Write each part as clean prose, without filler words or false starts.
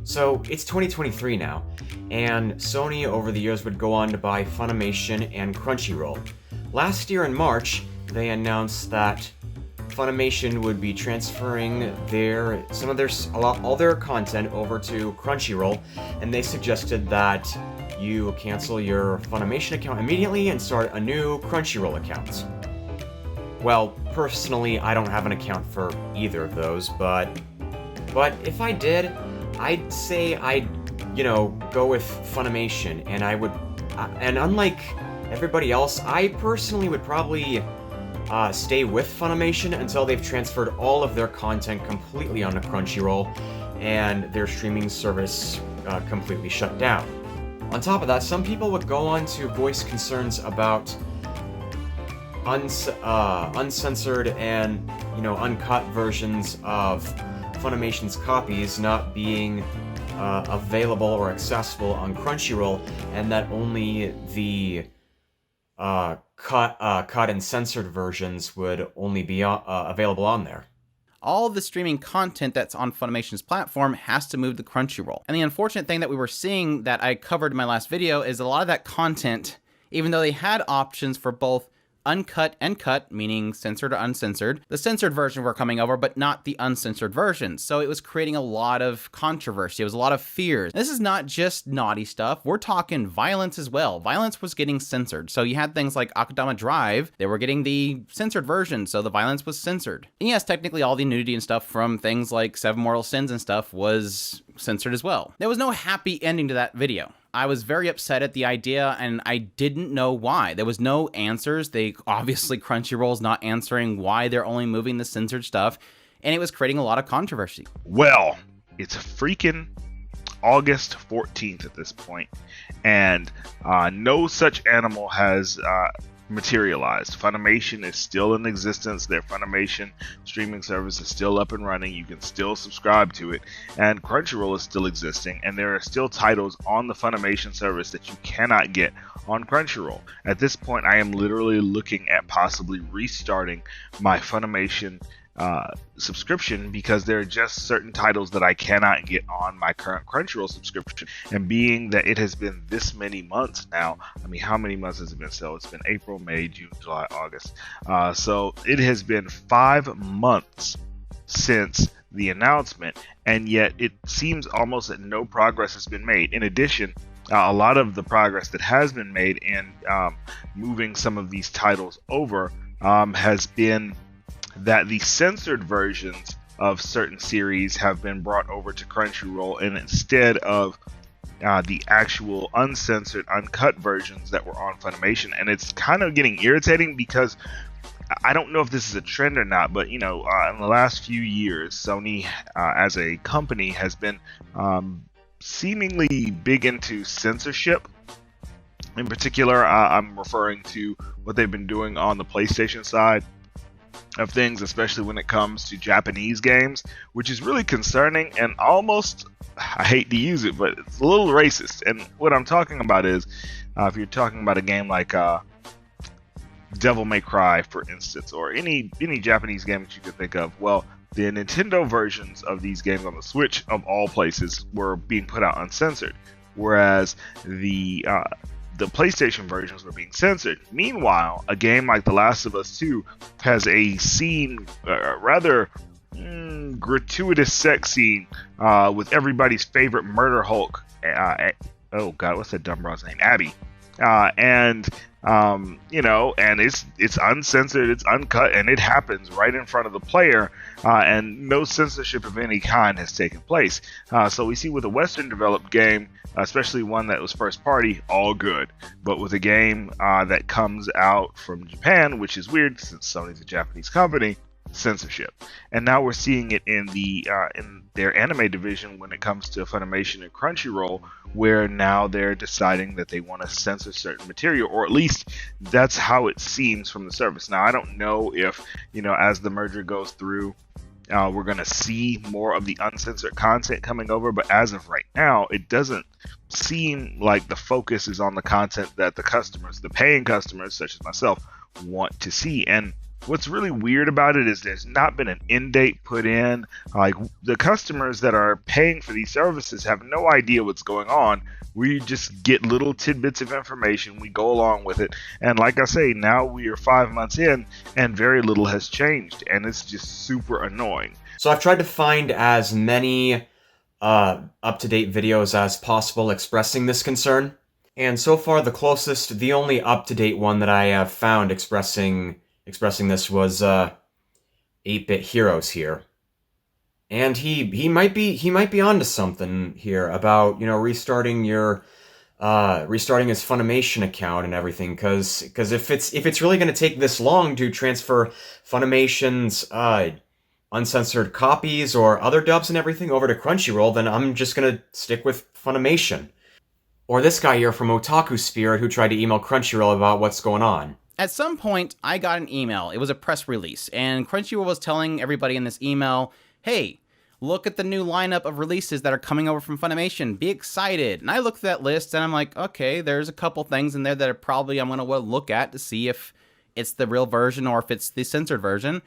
So it's 2023 now, and Sony over the years would go on to buy Funimation and Crunchyroll. Last year in March, they announced that Funimation would be transferring all their content over to Crunchyroll, and they suggested that you cancel your Funimation account immediately and start a new Crunchyroll account. Well, personally, I don't have an account for either of those, but if I did, I'd say I'd, go with Funimation, and and unlike everybody else, I personally would probably stay with Funimation until they've transferred all of their content completely onto Crunchyroll and their streaming service completely shut down. On top of that, some people would go on to voice concerns about uncensored and uncut versions of Funimation's copies not being available or accessible on Crunchyroll, and that only the cut and censored versions would only be available on there. All the streaming content that's on Funimation's platform has to move to Crunchyroll. And the unfortunate thing that we were seeing that I covered in my last video is a lot of that content, even though they had options for both uncut and cut, meaning censored or uncensored, the censored version were coming over, but not the uncensored version. So it was creating a lot of controversy. It was a lot of fears. This is not just naughty stuff. We're talking violence as well. Violence was getting censored. So you had things like Akudama Drive. They were getting the censored version, so the violence was censored. And yes, technically all the nudity and stuff from things like Seven Mortal Sins and stuff was censored as well. There was no happy ending to that video. I was very upset at the idea, and I didn't know why. There was no answers. Obviously, Crunchyroll's not answering why they're only moving the censored stuff, and it was creating a lot of controversy. Well, it's freaking August 14th at this point, and no such animal has materialized. Funimation is still in existence. Their Funimation streaming service is still up and running. You can still subscribe to it, and Crunchyroll is still existing, and there are still titles on the Funimation service that you cannot get on Crunchyroll. At this point, I am literally looking at possibly restarting my Funimation subscription, because there are just certain titles that I cannot get on my current Crunchyroll subscription. And being that it has been this many months now, I mean, how many months has it been? So it's been April, May, June, July, August. So it has been 5 months since the announcement, and yet it seems almost that no progress has been made. In addition, a lot of the progress that has been made in moving some of these titles over has been that the censored versions of certain series have been brought over to Crunchyroll, and instead of the actual uncensored, uncut versions that were on Funimation. And it's kind of getting irritating, because I don't know if this is a trend or not, but in the last few years, Sony as a company has been seemingly big into censorship. In particular, I'm referring to what they've been doing on the PlayStation side of things, especially when it comes to Japanese games, which is really concerning and almost, I hate to use it, but it's a little racist. And what I'm talking about is, if you're talking about a game like Devil May Cry, for instance, or any Japanese game that you could think of, well, the Nintendo versions of these games on the Switch, of all places, were being put out uncensored, whereas the PlayStation versions were being censored. Meanwhile, a game like The Last of Us 2 has a scene, rather gratuitous sex scene with everybody's favorite murder Hulk. Oh God, what's that dumb broad's name? Abby. And it's uncensored, it's uncut, and it happens right in front of the player, and no censorship of any kind has taken place. So we see with a Western developed game, especially one that was first party, all good. But with a game that comes out from Japan, which is weird since Sony's a Japanese company, censorship. And now we're seeing it in their anime division when it comes to Funimation and Crunchyroll, where now they're deciding that they want to censor certain material, or at least that's how it seems from the service. Now, I don't know if, as the merger goes through, we're going to see more of the uncensored content coming over, but as of right now, it doesn't seem like the focus is on the content that the customers, the paying customers, such as myself, want to see. And what's really weird about it is there's not been an end date put in. Like, the customers that are paying for these services have no idea what's going on. We just get little tidbits of information, we go along with it, and like I say, now we are 5 months in and very little has changed, and it's just super annoying. So I've tried to find as many up-to-date videos as possible expressing this concern, and so far the only up-to-date one that I have found expressing this was 8-Bit Heroes here. And he might be onto something here about, restarting his Funimation account and everything, because if it's really going to take this long to transfer Funimation's uncensored copies or other dubs and everything over to Crunchyroll, then I'm just going to stick with Funimation. Or this guy here from Otaku Spirit who tried to email Crunchyroll about what's going on. At some point, I got an email. It was a press release, and Crunchyroll was telling everybody in this email, hey, look at the new lineup of releases that are coming over from Funimation. Be excited. And I looked at that list, and I'm like, okay, there's a couple things in there that I'm going to look at to see if it's the real version or if it's the censored version.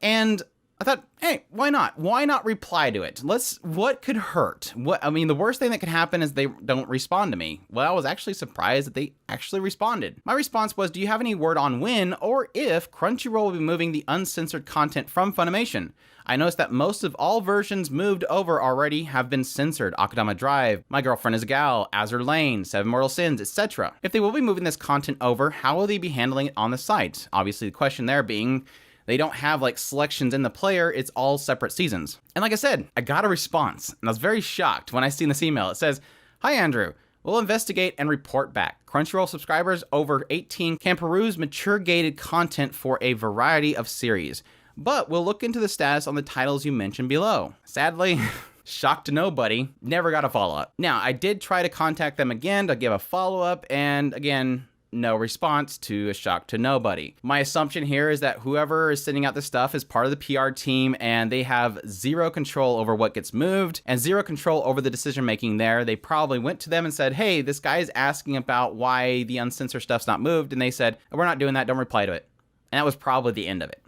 And I thought, hey, why not? Why not reply to it? What could hurt? The worst thing that could happen is they don't respond to me. Well, I was actually surprised that they actually responded. My response was, do you have any word on when or if Crunchyroll will be moving the uncensored content from Funimation? I noticed that most of all versions moved over already have been censored. Akudama Drive, My Girlfriend is a Gal, Azure Lane, Seven Mortal Sins, etc. If they will be moving this content over, how will they be handling it on the site? Obviously, the question there being, they don't have selections in the player, it's all separate seasons. And like I said, I got a response, and I was very shocked when I seen this email. It says, hi Andrew, we'll investigate and report back. Crunchyroll subscribers over 18 can peruse mature gated content for a variety of series, but we'll look into the status on the titles you mentioned below. Sadly, shocked to nobody, never got a follow-up. Now, I did try to contact them again to give a follow-up, and again, no response, to a shock to nobody. My assumption here is that whoever is sending out this stuff is part of the PR team and they have zero control over what gets moved and zero control over the decision making there. They probably went to them and said, hey, this guy is asking about why the uncensored stuff's not moved, and they said, we're not doing that, don't reply to it. And that was probably the end of it.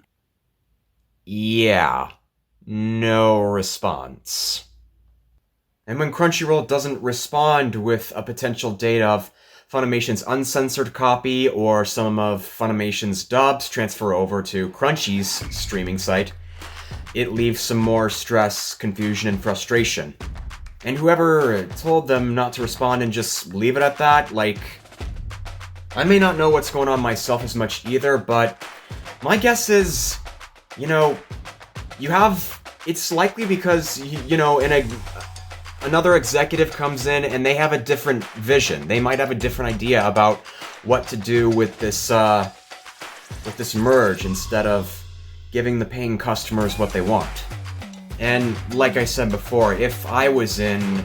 Yeah, no response. And when Crunchyroll doesn't respond with a potential date of Funimation's uncensored copy or some of Funimation's dubs transfer over to Crunchy's streaming site, it leaves some more stress, confusion, and frustration. And whoever told them not to respond and just leave it at that, I may not know what's going on myself as much either, but my guess is, it's likely because, another executive comes in and they have a different vision. They might have a different idea about what to do with this merge instead of giving the paying customers what they want. And like I said before, if I was in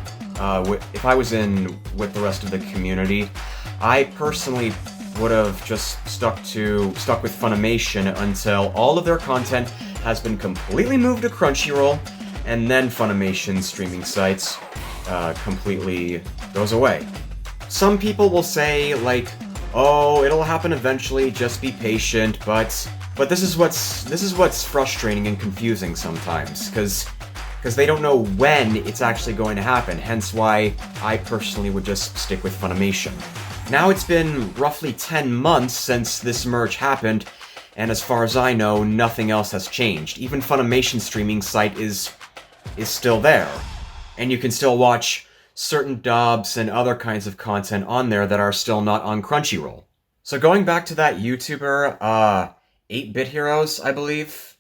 with the rest of the community, I personally would have just stuck with Funimation until all of their content has been completely moved to Crunchyroll, and then Funimation's streaming sites completely goes away. Some people will say, oh, it'll happen eventually, just be patient, but this is what's frustrating and confusing sometimes, because they don't know when it's actually going to happen, hence why I personally would just stick with Funimation. Now it's been roughly 10 months since this merge happened, and as far as I know, nothing else has changed. Even Funimation's streaming site is still there, and you can still watch certain dubs and other kinds of content on there that are still not on Crunchyroll. So going back to that YouTuber, 8-Bit Heroes, I believe.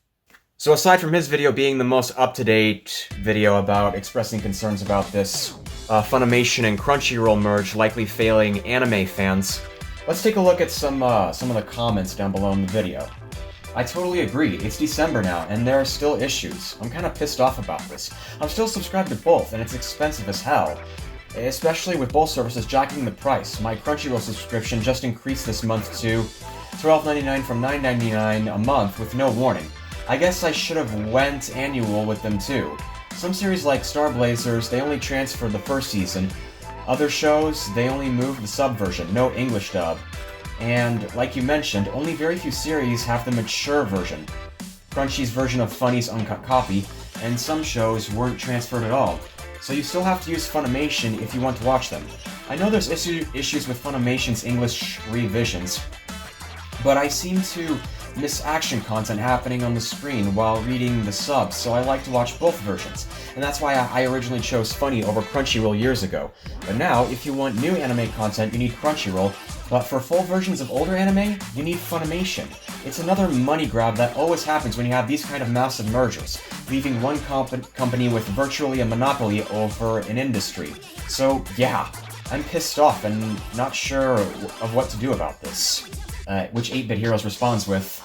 So aside from his video being the most up-to-date video about expressing concerns about this Funimation and Crunchyroll merge likely failing anime fans, let's take a look at some of the comments down below in the video. I totally agree, it's December now, and there are still issues. I'm kinda pissed off about this. I'm still subscribed to both, and it's expensive as hell. Especially with both services jacking the price. My Crunchyroll subscription just increased this month to $12.99 from $9.99 a month with no warning. I guess I should have went annual with them too. Some series like Star Blazers, they only transfer the first season. Other shows, they only move the sub version, no English dub. And like you mentioned, only very few series have the mature version. Crunchy's version of Funny's uncut copy, and some shows weren't transferred at all. So you still have to use Funimation if you want to watch them. I know there's issues with Funimation's English revisions, but I seem to miss action content happening on the screen while reading the subs, so I like to watch both versions. And that's why I originally chose Funny over Crunchyroll years ago. But now, if you want new anime content, you need Crunchyroll, but for full versions of older anime, you need Funimation. It's another money grab that always happens when you have these kind of massive mergers, leaving one company with virtually a monopoly over an industry. So yeah, I'm pissed off and not sure of what to do about this. Which 8-Bit Heroes responds with,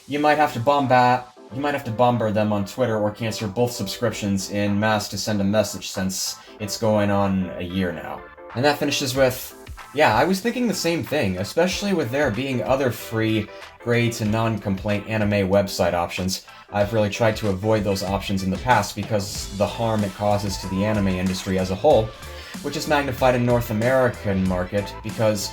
you might have to bombard them on Twitter or cancel both subscriptions in mass to send a message since it's going on a year now. And that finishes with, yeah, I was thinking the same thing, especially with there being other free, gray to non-complaint anime website options. I've really tried to avoid those options in the past because the harm it causes to the anime industry as a whole, which is magnified in North American market because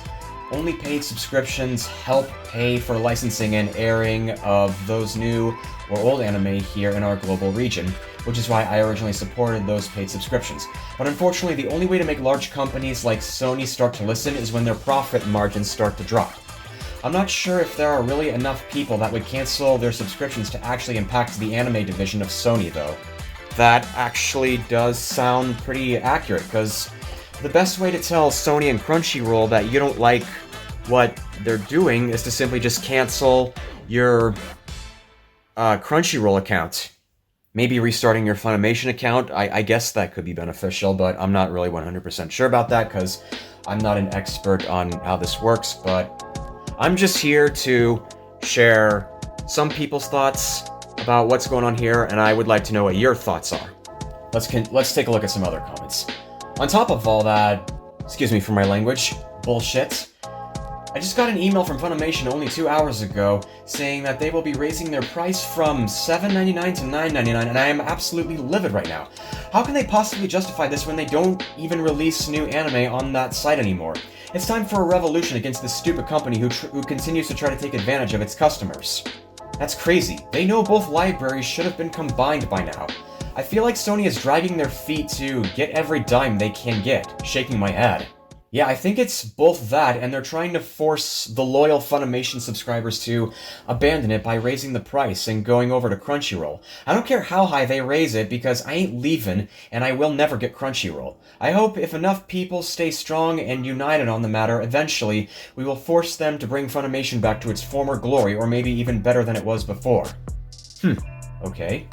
only paid subscriptions help pay for licensing and airing of those new or old anime here in our global region, which is why I originally supported those paid subscriptions. But unfortunately, the only way to make large companies like Sony start to listen is when their profit margins start to drop. I'm not sure if there are really enough people that would cancel their subscriptions to actually impact the anime division of Sony, though. That actually does sound pretty accurate, because the best way to tell Sony and Crunchyroll that you don't like what they're doing is to simply just cancel your Crunchyroll account. Maybe restarting your Funimation account, I guess that could be beneficial, but I'm not really 100% sure about that because I'm not an expert on how this works, but I'm just here to share some people's thoughts about what's going on here, and I would like to know what your thoughts are. Let's take a look at some other comments. On top of all that, excuse me for my language, bullshit, I just got an email from Funimation only 2 hours ago saying that they will be raising their price from $7.99 to $9.99, and I am absolutely livid right now. How can they possibly justify this when they don't even release new anime on that site anymore? It's time for a revolution against this stupid company who continues to try to take advantage of its customers. That's crazy. They know both libraries should have been combined by now. I feel like Sony is dragging their feet to get every dime they can get, shaking my head. Yeah, I think it's both that, and they're trying to force the loyal Funimation subscribers to abandon it by raising the price and going over to Crunchyroll. I don't care how high they raise it, because I ain't leaving, and I will never get Crunchyroll. I hope if enough people stay strong and united on the matter, eventually, we will force them to bring Funimation back to its former glory, or maybe even better than it was before. Okay.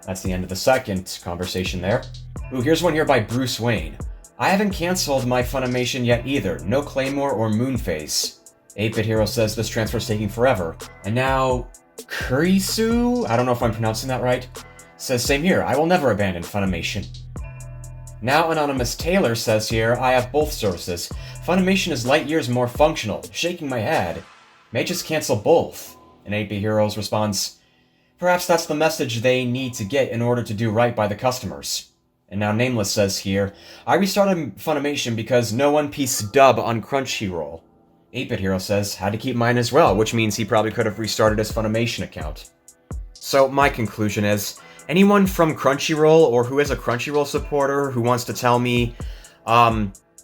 That's the end of the second conversation there. Ooh, here's one here by Bruce Wayne. I haven't cancelled my Funimation yet either. No Claymore or Moonface. 8-Bit Hero says this transfer's taking forever. And now, Kurisu? I don't know if I'm pronouncing that right. Says same here. I will never abandon Funimation. Now Anonymous Taylor says here, I have both services. Funimation is light years more functional. Shaking my head. May just cancel both. And 8-Bit Heroes responds, perhaps that's the message they need to get in order to do right by the customers. And now Nameless says here, I restarted Funimation because no One Piece dub on Crunchyroll. 8-Bit Hero says, had to keep mine as well, which means he probably could have restarted his Funimation account. So my conclusion is, anyone from Crunchyroll or who is a Crunchyroll supporter who wants to tell me,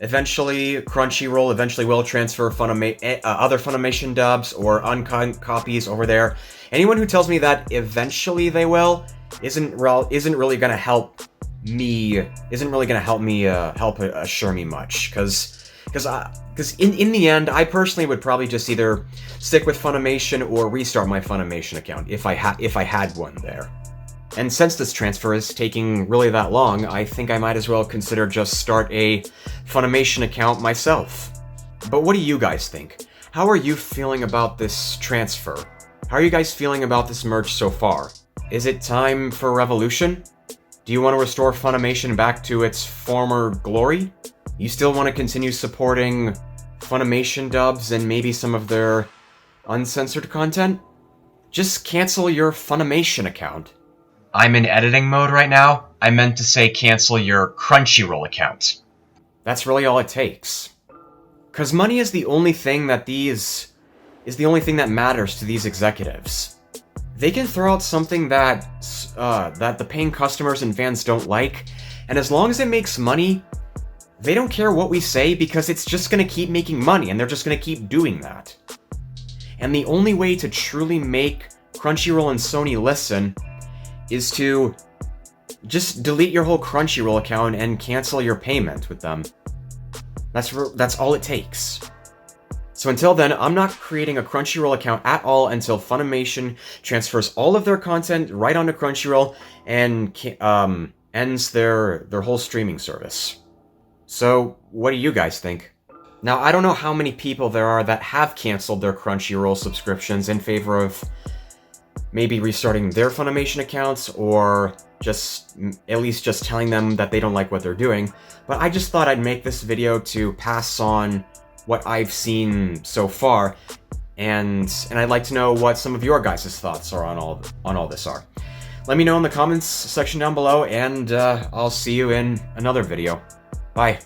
eventually Crunchyroll eventually will transfer other Funimation dubs or uncut copies over there. Anyone who tells me that eventually they will isn't really gonna help me help assure me much, because in the end I personally would probably just either stick with Funimation or restart my Funimation account if I had one there. And since this transfer is taking really that long, I think I might as well consider just start a Funimation account myself. But what do you guys think? How are you feeling about this transfer? How are you guys feeling about this merge so far? Is it time for revolution? Do you want to restore Funimation back to its former glory? You still want to continue supporting Funimation dubs and maybe some of their uncensored content? Just cancel your Funimation account. I'm in editing mode right now. I meant to say cancel your Crunchyroll account. That's really all it takes. 'Cause money is the only thing that these is the only thing that matters to these executives. They can throw out something that the paying customers and fans don't like, and as long as it makes money, they don't care what we say because it's just gonna keep making money, and they're just gonna keep doing that. And the only way to truly make Crunchyroll and Sony listen is to just delete your whole Crunchyroll account and cancel your payment with them. That's all it takes. So until then, I'm not creating a Crunchyroll account at all until Funimation transfers all of their content right onto Crunchyroll and ends their whole streaming service. So what do you guys think? Now, I don't know how many people there are that have canceled their Crunchyroll subscriptions in favor of maybe restarting their Funimation accounts, or just at least just telling them that they don't like what they're doing. But I just thought I'd make this video to pass on what I've seen so far, and I'd like to know what some of your guys' thoughts are on all this are. Let me know in the comments section down below, and I'll see you in another video. Bye.